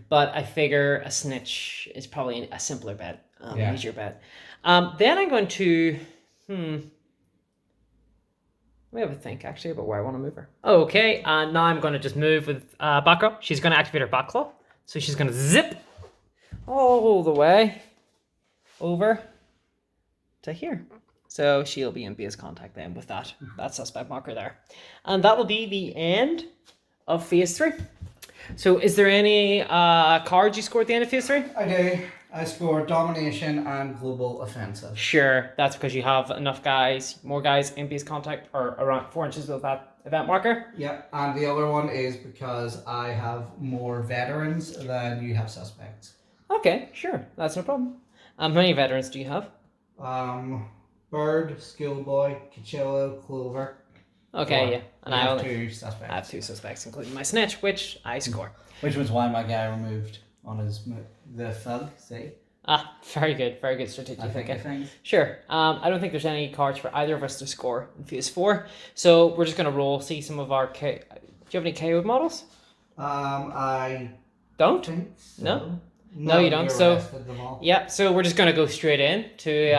but I figure a snitch is probably a simpler bet, easier bet. Then I'm going to, let me have a think actually about where I want to move her. Okay, now I'm going to just move with Batgirl. She's going to activate her Batclaw. So she's going to zip all the way over to here. So she'll be in base contact then with that suspect marker there. And that will be the end of phase 3. So is there any cards you scored at the end of phase 3? I do. I scored domination and global offensive. Sure, that's because you have enough guys, more guys in base contact or around 4 inches of that event marker. Yep, and the other one is because I have more veterans than you have suspects. Okay, sure, that's no problem. How many veterans do you have? Bird, Schoolboy, Cuchillo, Clover. Okay, yeah. And I have only 2 suspects. I have 2 suspects, including my snitch, which I score. Which was why my guy removed on the thug, see? Very good strategic thinking. Things. Sure. I don't think there's any cards for either of us to score in phase 4. So we're just going to roll, see some of our do you have any KO'd models? I don't think so. No? No, you don't. So yeah, so we're just going to go straight in to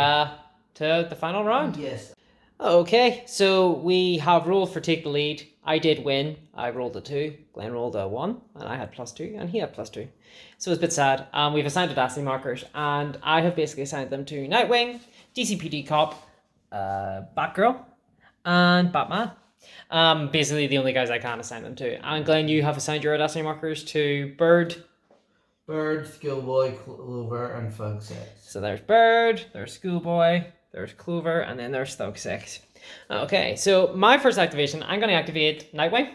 the final round. Yes. Okay, so we have rolled for take the lead. I did win. I rolled a 2. Glenn rolled a 1, and I had +2, and he had +2. So it's a bit sad. We've assigned audacity markers, and I have basically assigned them to Nightwing, GCPD Cop, Batgirl, and Batman. Basically the only guys I can assign them to. And Glenn, you have assigned your audacity markers to Bird, Schoolboy, Clover, and Thug 6. So there's Bird, there's Schoolboy, there's Clover, and then there's Thug 6. Okay, so my first activation, I'm going to activate Nightwing.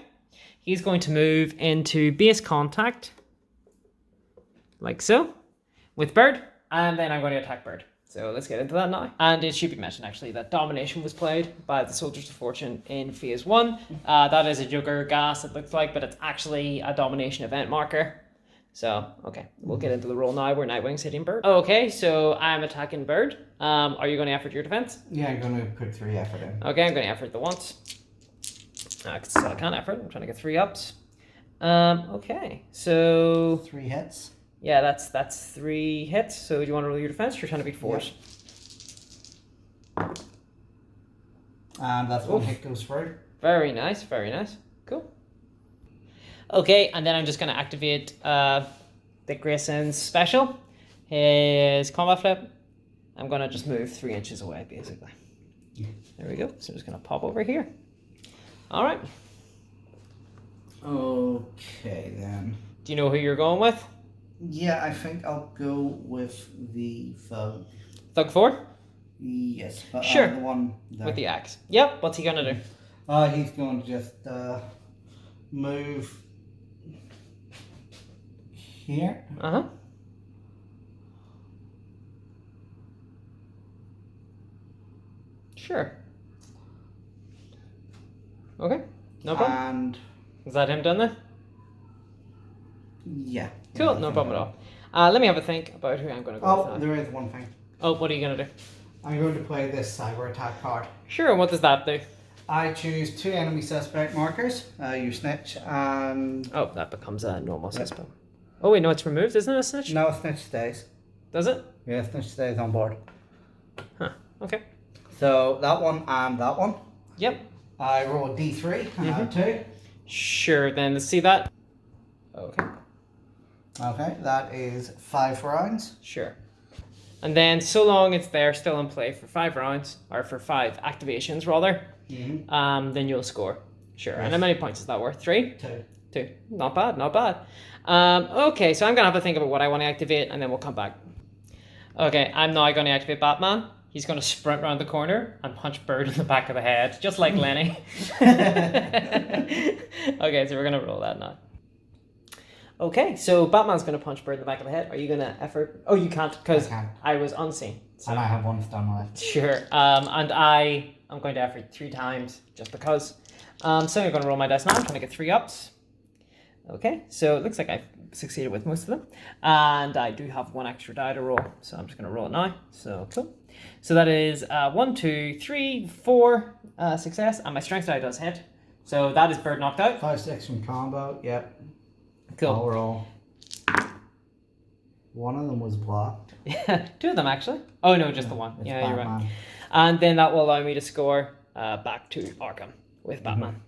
He's going to move into base contact, like so, with Bird, and then I'm going to attack Bird. So let's get into that now. And it should be mentioned actually that Domination was played by the Soldiers of Fortune in phase 1. That is a Joker gas, it looks like, but it's actually a Domination event marker. So, okay, we'll get into the roll now where Nightwing's hitting Bird. Okay, so I'm attacking Bird. Are you going to effort your defense? Yeah, I'm going to put 3 effort in. Okay, I'm going to effort the once. I can't effort. I'm trying to get 3 ups. Okay, so 3 hits. Yeah, that's 3 hits. So do you want to roll your defense? You're trying to beat 4s. Yep. And that's 1 hit goes through. Very nice, very nice. Cool. Okay, and then I'm just going to activate Dick Grayson's special. His combat flip. I'm going to just move 3 inches away, basically. There we go. So I'm just going to pop over here. All right. Okay, then. Do you know who you're going with? Yeah, I think I'll go with the Thug. Thug 4? Yes, but sure. The one there. With the axe. Yep, what's he going to do? He's going to just move here. Uh-huh. Sure. Okay, no problem. And is that him done then? yeah. Cool, no problem at all. Let me have a think about who I'm going to go with. Oh, there is one thing. Oh, what are you going to do? I'm going to play this cyber attack card. Sure, what does that do? I choose 2 enemy suspect markers. You snitch and... Oh, that becomes a normal suspect. Oh wait, no, it's removed, isn't it a snitch? No, snitch stays. Does it? Yeah, snitch stays on board. Huh, okay. So that one and that one. Yep. I roll a D3 and add 2. Sure, then let's see that. Okay. Okay, that is 5 rounds. Sure. And then so long it's there still in play for 5 rounds, or for 5 activations rather, then you'll score. Sure. Yes. And how many points is that worth? 3? 2. 2. Not bad, not bad. Okay, so I'm going to have to think about what I want to activate, and then we'll come back. Okay, I'm now going to activate Batman. He's going to sprint around the corner and punch Bird in the back of the head, just like Lenny. Okay, so we're going to roll that now. Okay, so Batman's going to punch Bird in the back of the head. Are you going to effort? Oh, you can't, because I was unseen. So. And I have 1 stun left. Sure. And I'm going to effort 3 times, just because. So I'm going to roll my dice now. I'm trying to get 3 ups. Okay, so it looks like I've succeeded with most of them. And I do have 1 extra die to roll, so I'm just going to roll it now. So cool. So that is 1, 2, 3, 4 success, and my strength die does hit. So that is Bird knocked out. 5, 6 from combo, yep. Cool. I'll roll. 1 of them was blocked. 2 of them actually. Oh no, just the 1. It's Yeah, you're right. Batman. And then that will allow me to score back to Arkham with Batman.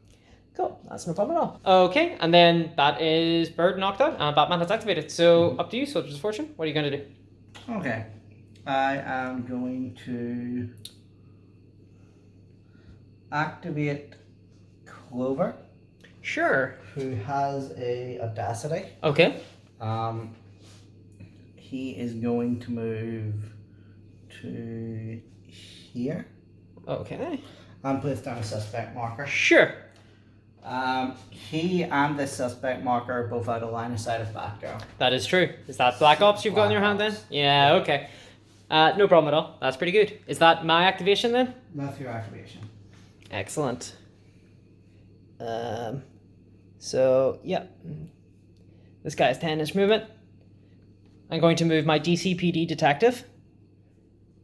Cool, that's no problem at all. Okay, and then that is Bird knocked out, and Batman has activated. So up to you, Soldier's Fortune. What are you going to do? Okay. I am going to activate Clover, Sure. who has a audacity. Okay. He is going to move to here Okay. and place down a suspect marker. Sure. He and the suspect marker are both out of line of sight of Batgirl. That is true. Is that Black Ops you've got in your hand then? Yeah, okay. No problem at all. That's pretty good. Is that my activation then? That's your activation. Excellent. So, yeah. This guy has 10-inch movement. I'm going to move my GCPD detective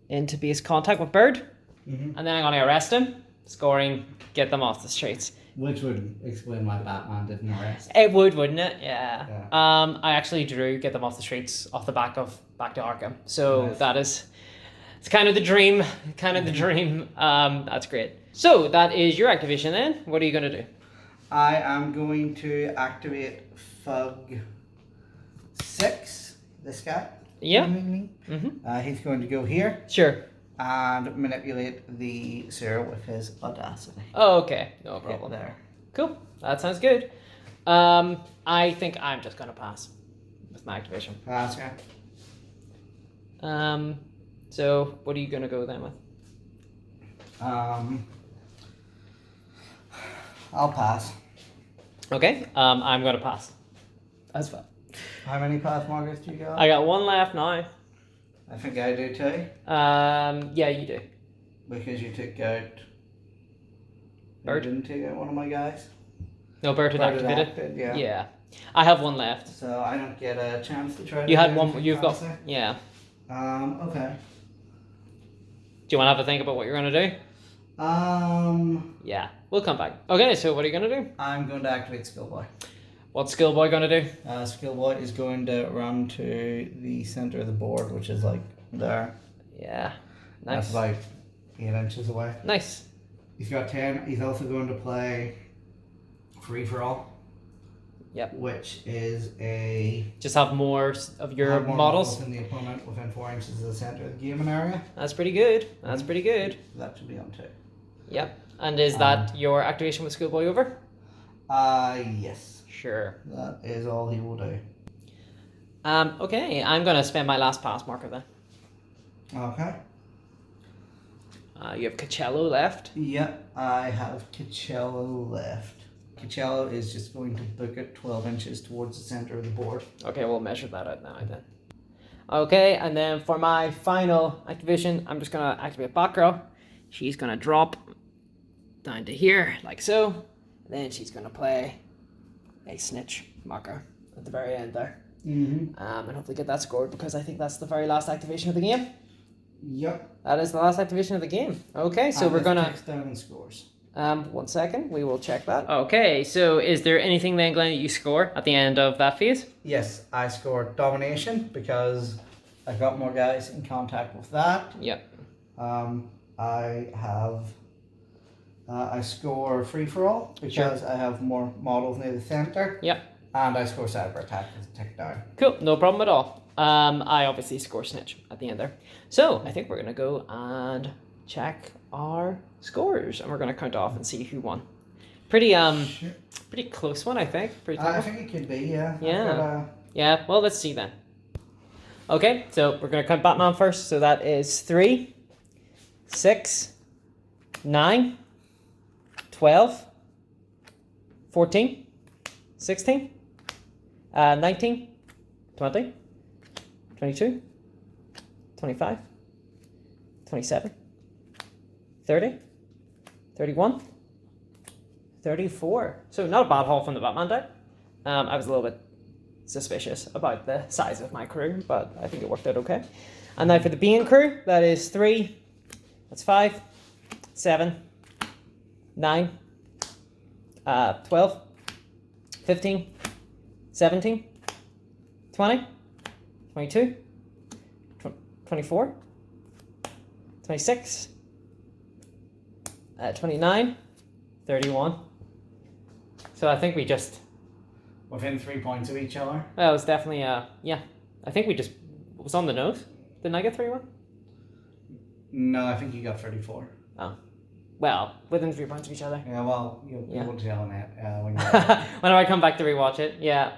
into base contact with Bird. And then I'm going to arrest him, scoring, get them off the streets. Which would explain why Batman didn't arrest. It would, wouldn't it? Yeah. I actually drew get them off the streets off the back of back to Arkham. So Nice. that is, it's kind of the dream. That's great. So that is your activation then. What are you going to do? I am going to activate Thug 6, this guy. Yeah. He's going to go here Sure. and manipulate the sewer with his audacity. Oh, okay. No Right problem. there. Cool. That sounds good. I think I'm just going to pass with my activation. That's okay. So what are you going to go then with? I'll pass. Okay. I'm going to pass. That's fine. How many pass markers do you got? I got 1 left now. I think I do too. Yeah, you do. Because you took out... Bird? You didn't take out one of my guys? No, Bert had Bird activated. acted, yeah. Yeah. I have 1 left. So I don't get a chance to try to You do had 1. anything You've got. fancy? Yeah. Okay. Do you want to have a think about what you're going to do? Yeah. We'll come back. Okay, so what are you going to do? I'm going to activate Skillboy. What's Skillboy going to do? Skillboy is going to run to the center of the board, which is like there. Yeah. That's Nice. about 8 inches away. Nice. He's got 10. He's also going to play Free for All. Yep. Which is a... Just have more of your have more models. than the opponent within 4 inches of the center of the gaming area. That's pretty good. That's pretty good. That should be on 2. Yep. And is that your activation with Schoolboy over? Yes. Sure. That is all he will do. Okay, I'm going to spend my last pass marker then. Okay. You have Coachello left. Yep, I have Coachello left. Coachello is just going to book it 12 inches towards the center of the board. Okay, we'll measure that out now then. Okay, and then for my final activation, I'm just going to activate Batgirl. She's going to drop down to here, like so. And then she's going to play a snitch marker at the very end there. And hopefully get that scored, because I think that's the very last activation of the game. Yep. That is the last activation of the game. Okay, so we're going to... Takes down and scores. 1 second, we will check that. Okay, so is there anything then, Glenn, that you score at the end of that phase? Yes, I scored domination because I got more guys in contact with that. Yep. I have I score free for all because I have more models near the center. Yep. And I score cyber attack with a tick down. Cool, no problem at all. I obviously score snitch at the end there. So I think we're gonna go and check our scores, and we're gonna count off and see who won. Pretty pretty close one, I think. Pretty I think it could be, yeah. Yeah. Yeah. Well, let's see then. Okay, so we're gonna count Batman first. So that is 3, 6, 9, 12, 14, 16, 19, 20, 22, 25, 27, 30, 31, 34. So not a bad haul from the Batman deck. I was a little bit suspicious about the size of my crew, but I think it worked out okay. And now for the Bane crew, that is 3, that's 5, 7, 9, 12, 15, 17, 20, 22, 24, 26, 29, 31. So I think we just... Within 3 points of each other? Well, it was definitely, yeah. I think we just... It was on the nose. Didn't I get 31? No, I think you got 34. Oh. Well, within 3 points of each other. Yeah, well, you'll tell on it when you when I come back to rewatch it, yeah.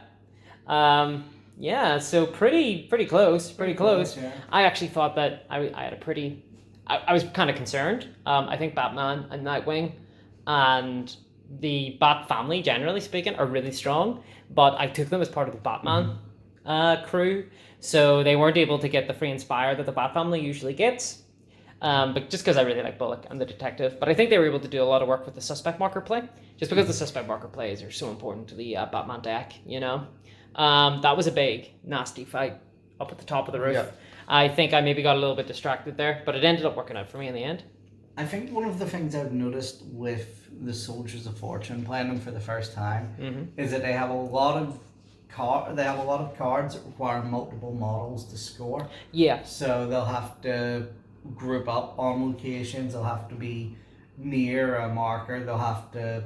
Yeah, so pretty close, pretty close. Yeah. I actually thought that I had a pretty... I was kind of concerned. I think Batman and Nightwing and the Bat family, generally speaking, are really strong, but I took them as part of the Batman crew, so they weren't able to get the free inspire that the Bat family usually gets. But just because I really like Bullock and the detective. But I think they were able to do a lot of work with the suspect marker play, just because the suspect marker plays are so important to the Batman deck, you know. That was a big, nasty fight up at the top of the roof. Yeah. I think I maybe got a little bit distracted there, but it ended up working out for me in the end. I think one of the things I've noticed with the Soldiers of Fortune playing them for the first time is that they have a lot of cards that require multiple models to score. Yeah. So they'll have to group up on locations. They'll have to be near a marker. They'll have to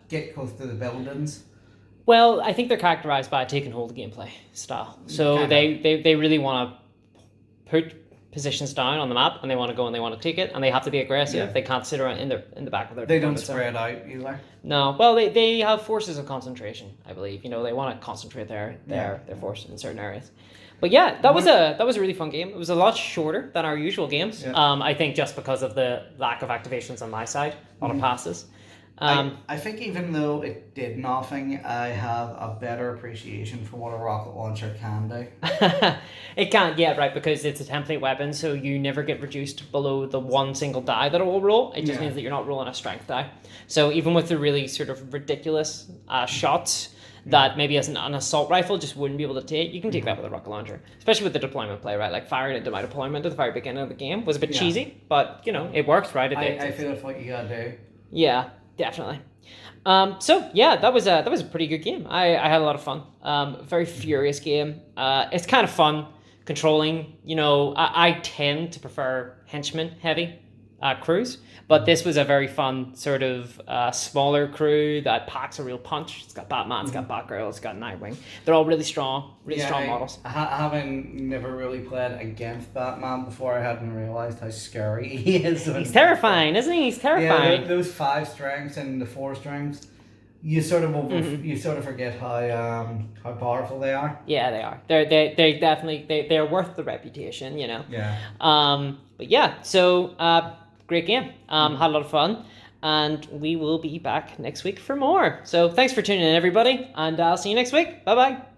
get close to the buildings. Well, I think they're characterized by a take and hold gameplay style. So they really want to put positions down on the map, and they want to go and they want to take it, and they have to be aggressive. Yeah. They can't sit around in the back of their... They don't spread out either. No. Well, they have forces of concentration, I believe. You know, they want to concentrate their force in certain areas. But yeah, that was a really fun game. It was a lot shorter than our usual games. Yeah. I think just because of the lack of activations on my side, a lot of passes. I think even though it did nothing, I have a better appreciation for what a rocket launcher can do. It can't, yeah, right, because it's a template weapon, so you never get reduced below the one single die that it will roll. It just means that you're not rolling a strength die. So even with the really sort of ridiculous shots that maybe as an assault rifle just wouldn't be able to take, you can take that with a rocket launcher, especially with the deployment play, right? Like firing into my deployment at the very beginning of the game was a bit cheesy, but you know, it works, right? I feel it's what you gotta do. Yeah. Definitely. So yeah, that was a pretty good game. I had a lot of fun. Very furious game. It's kind of fun controlling. You know, I tend to prefer henchman heavy crews, but this was a very fun sort of smaller crew that packs a real punch. It's got Batman, it's got Batgirl, it's got Nightwing. They're all really strong models. Having never really played against Batman before, I hadn't realised how scary he is. He's terrifying, isn't he? He's terrifying. Yeah, those 5 strengths and the 4 strengths, you sort of forget how powerful they are. Yeah, they are. They're definitely they're worth the reputation, you know. Yeah. But yeah, so great game. Had a lot of fun, and we will be back next week for more. So thanks for tuning in, everybody, and I'll see you next week. Bye bye.